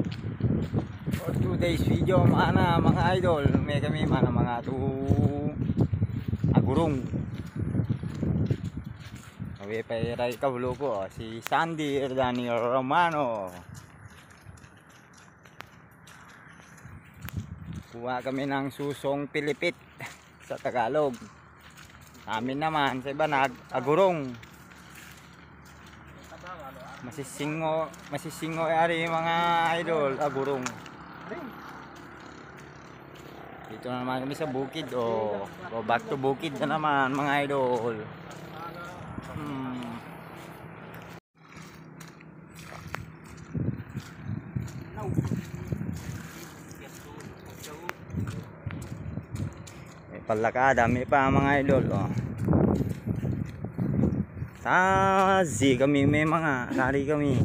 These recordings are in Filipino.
For today's video mga idol, may kami mga tu agurong. Sabi pa iray kabulo ko si Sandy Erdani Romano. Kuha kami ng susong pilipit sa Tagalog. Amin naman sa iba agurong. Masisingo ari mga idol, agurong. Dito na naman kami sa bukid. Go back to bukid na naman mga idol. May palaka, dami pa mga idol. Tazi kami, may mga kari kami.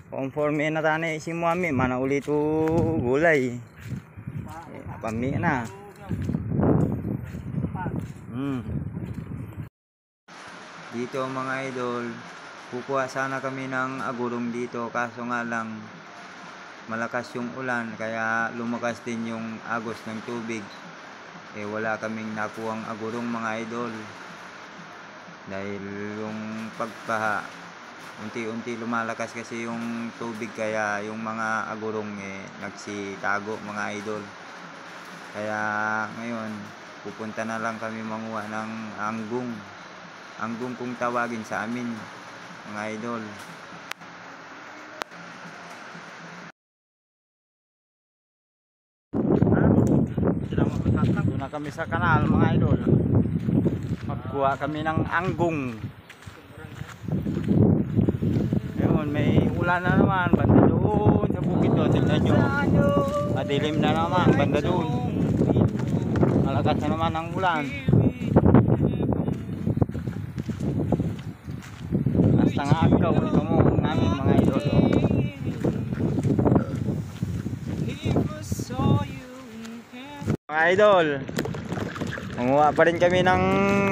Conforme na tani si Muami, mana ulit gulay. Pami na. Dito mga idol, kukuha sana kami ng agurong dito, kaso nga lang malakas yung ulan kaya lumakas din yung agos ng tubig. Wala kaming nakuhang agurong mga idol. Dahil yung pagbaha, unti-unti lumalakas kasi yung tubig, kaya yung mga agurong nagsitago mga idol. Kaya ngayon pupunta na lang kami manguha ng anggung kung tawagin sa amin mga idol. Doon na kami sa kanal mga idol, magkuha kami ng anggung. Ngayon may ulan na naman banda doon sa bukid doon. Tingnan nyo, madilim na naman banda doon, malakas na naman ang ulan. Hasta nga agaw ito mo namin mga idol. Mga idol, manguha pa rin kami ng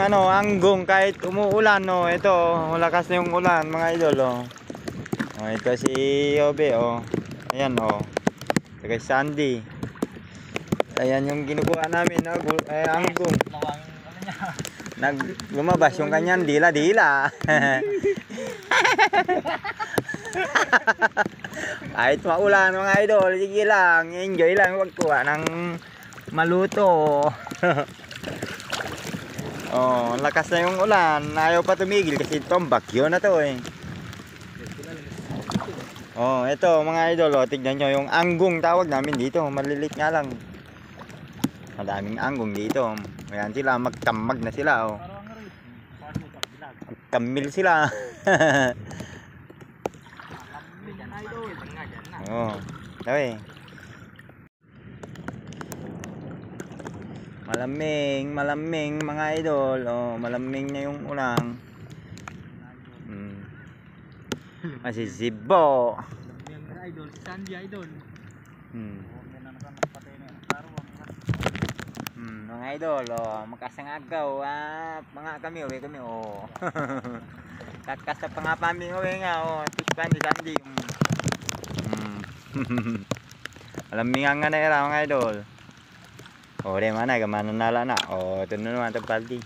anggung kahit umuulan. Ito, malakas na yung ulan mga idol. Ito si Obe. Ayan ito kay Sandy. Ayan yung kinukuha namin anggung. Lumabas yung kanyang dila-dila. Kahit maulan mga idol, sige lang, enjoy lang magkuha ng maluto. Lakas na yung ulan, ayaw pa tumigil kasi itong bagyo na to ito mga idol, tignan nyo yung anggung tawag namin dito. Malilit nga lang, madaming anggung dito. Ayan sila, magkamag na sila magkamil sila. Malamig mga idol. Malamig na yung ulang. Masisibo. Idol, si Sandy idol. Mga idol, makasangagaw mga kami kakasta pa nga pami nga tikpan ni Sandy. Malamig nga na era mga idol. Ore mana gamana nala na. Ito na naman ang paldi.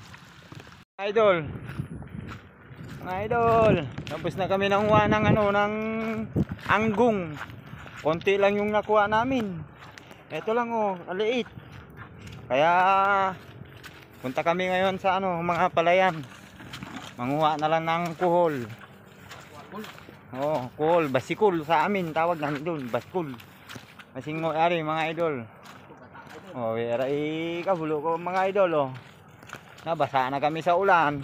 Mga idol, tapos na kami nanguha ng ng anggung. Konti lang yung nakuha namin. Ito lang aliit. Kaya punta kami ngayon sa mga palayan. Manguha na lang ng kuhol. Kuhol, basikul sa amin tawag namin doon, basikul. Masingo ari mga idol. Eray kabulo ko mga idol. Nabasa na kami sa ulan.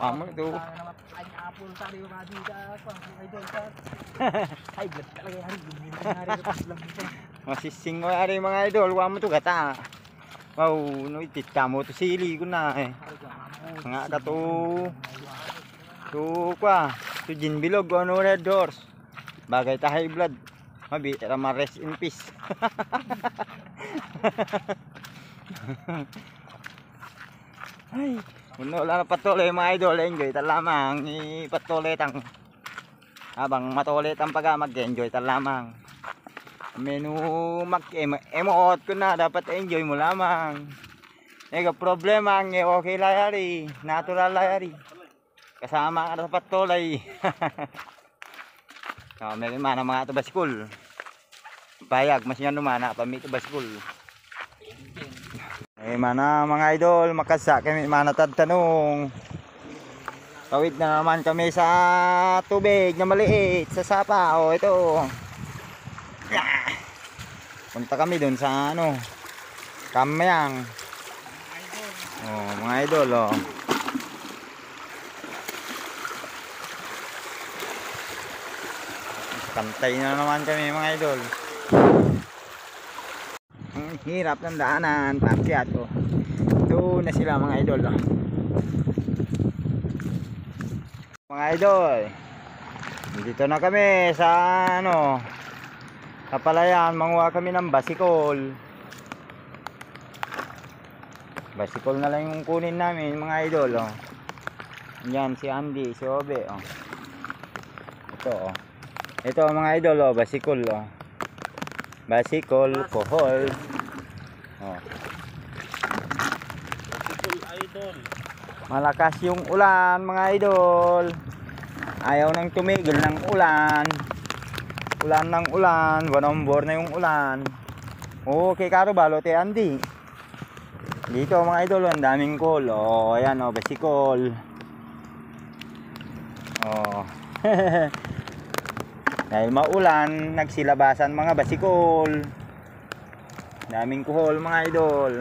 Ito. Masisingo ari mga idol, wamo to gata. Wow, no itika mo to sili ko na Nga ka to ginbilog red doors. Bagay ta high blood. Mabi rest in peace. Ay, Puno lang na patuloy mga idol, enjoy ta lamang ipatuloy tang habang matuloy ang pag mag-enjoy ta lamang. Menu mag-emote ko na dapat enjoy mo lamang. Ega problema ang okay layari, natural layari. Kasama ka sa patuloy. So, may mana mga ito baskul. Payag mas nga numana pamito baskul. Mana mga idol, makasa kami mana tanong. Tawid na naman kami sa tubig na maliit sa sapa. Oh, ito. Punta kami dun sa ano, Kamayang. Oh, mga idol, oh. Kantay na naman kami mga idol. Ang hirap ng daanan, pakyat, oh. Ito na sila mga idol, oh. Mga idol, dito na kami sa ano, sa palayan, manguha kami ng basikol. Basikol na lang yung kunin namin mga idol, oh. Yan si Andy, si Obe, oh. Ito, oh. Ito mga idol, oh, basikol, oh. Basikol, kohol. Oh. Basikol idol. Malakas yung ulan mga idol. Ayaw nang tumigil ng ulan. Ulan ng ulan, bonombor na yung ulan. Okay, karo balote Andy. Dito mga idol, ang daming call. Oh, ayan, oh, basikol. Oh. Dahil maulan, nagsilabasan mga basikol. Daming kuhol mga idol.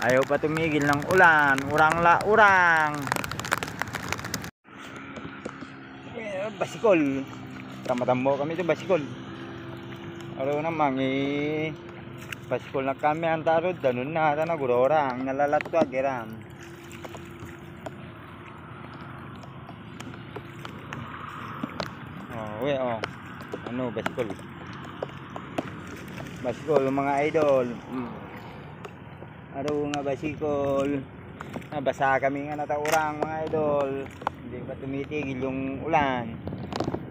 Ayaw pa tumigil ng ulan. Urang la urang. Basikol. Tama-tamo kami ito basikol. Araw naman basikol na kami ang tarod. Danun na nagurorang. Nalalatwag iram. Oh, ano basikol. Basikol mga idol. Araw nga basikol. Nabasa kami nga nataurang mga idol. Hindi pa tumitigil yung ulan.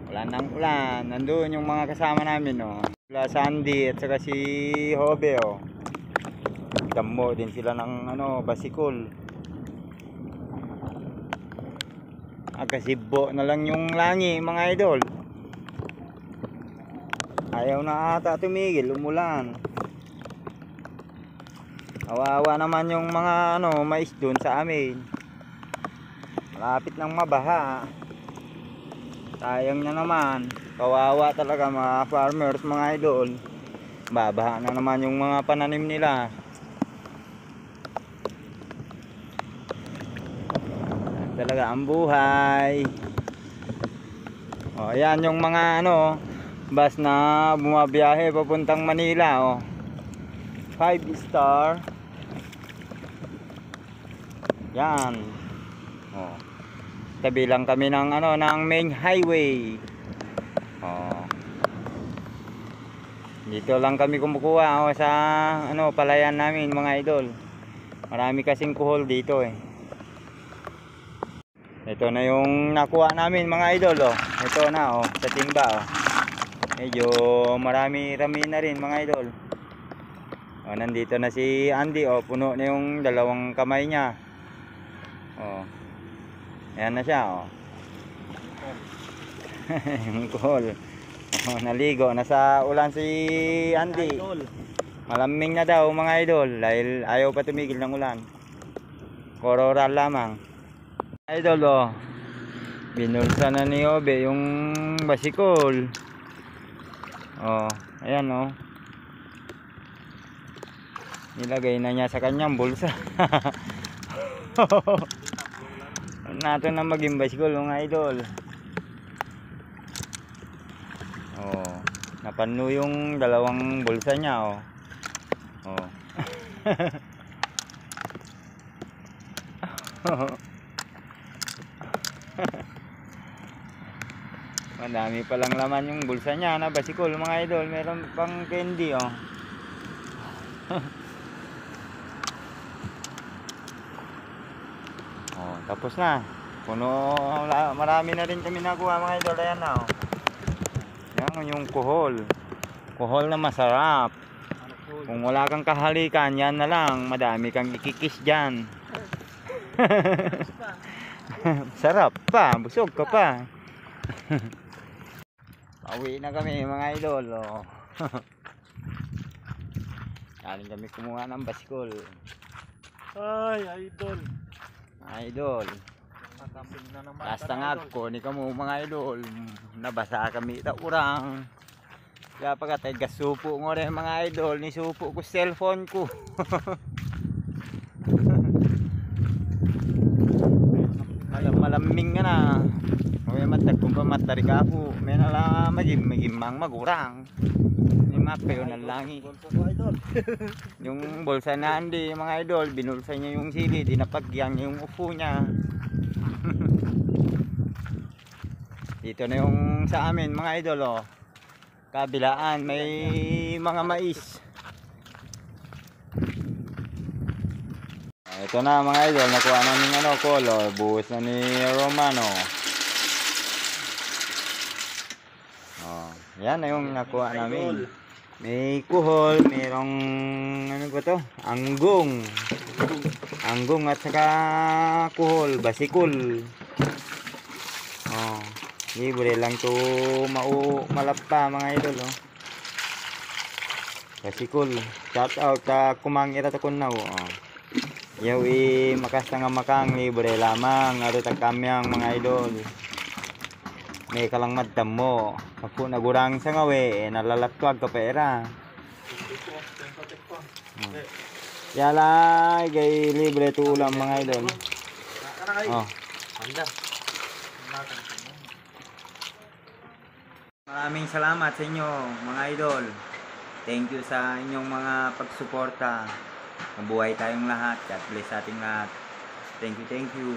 Ulan ng ulan. Nandun yung mga kasama namin, oh. Sila Sandy at saka si Hobe, oh. Damo din sila ng ano basikol. Agasibo na lang yung langi mga idol. Ayaw na ata tumigil, umulan. Kawawa naman yung mga ano, mais doon sa amin. Malapit nang mabaha. Sayang na naman. Kawawa talaga mga farmers mga idol. Babaha na naman yung mga pananim nila. Talaga ang buhay. Oh, ayan yung mga ano, bus na bumabiyahe papuntang Manila, oh. 5 star. Yan. Oh. Tabi lang kami ng ano, ng main highway. Oh. Dito lang kami kumukuha, oh, sa ano, palayan namin mga idol. Marami kasing kuhol dito, eh. Ito na yung nakuha namin mga idol, oh. Ito na, oh, sa timba, oh. Medyo marami-rami na rin mga idol. Oh, nandito na si Andy, oh, puno na yung dalawang kamay niya. Oh. Ayan na siya, oh. Yung kuhol. Oh, naligo na sa ulan si Andy. Malamig na daw mga idol dahil ayaw pa tumigil ng ulan. Kororal lamang. Idol, oh. Binulsa na ni Obe yung basikol. Oh, ayan, oh. Nilagay na niya sa kanyang bulsa. Nato na maging basikol mga idol. Oh, napanno yung dalawang bulsa niya, oh. Oh. Madami palang laman yung bulsa niya na basikol mga idol. Meron pang candy, oh. Oh, tapos na. Puno, marami na rin kami nakuha mga idol. Ayan na. Oh. Yan yung kuhol. Kuhol na masarap. Kung wala kang kahalikan, yan na lang. Madami kang ikikis dyan. Sarap pa. Busog ka pa. Pauwi na kami mga idol. Oh. Galing kami kumuha ng baskol. Ay, idol. Idol. Nakakamping na naman. Basta nga ko, ni kamo mga idol. Nabasa kami ita urang. Kaya pagkatay gasupo ngo rin mga idol. Ni supo ko cellphone ko. Malaming nga na. May matag kung pamatari ka po. May nala magimang magurang. Ni makayo na langi. Yung bulsa na hindi mga idol. Binulsa niya yung sili. Dinapagyang niya yung upo niya. Dito na yung sa amin mga idol oh. Kabilaan may mga mais. Ito na mga idol, nakuha namin ano color, buhos na ni Romano. Oh, yan na yung nakuha namin. May kuhol, mayroong ano ba to? Anggong. Anggong at saka kuhol, basikul. Oh. Libre lang to malapa mga idol oh. Kasi cool. Shout out sa kumangira ta kunaw oh. Yawi makasta nga makang libre lamang aro ta kamyang mga idol. May kalang madam mo. Ako nagurang sa ngawe nalalagtwag ka pera. Yala gay libre to ulam mga idol. Oh. Anda. Maraming salamat sa inyo mga idol. Thank you sa inyong mga pagsuporta. Mabuhay tayong lahat. God bless sa ating lahat. Thank you, thank you.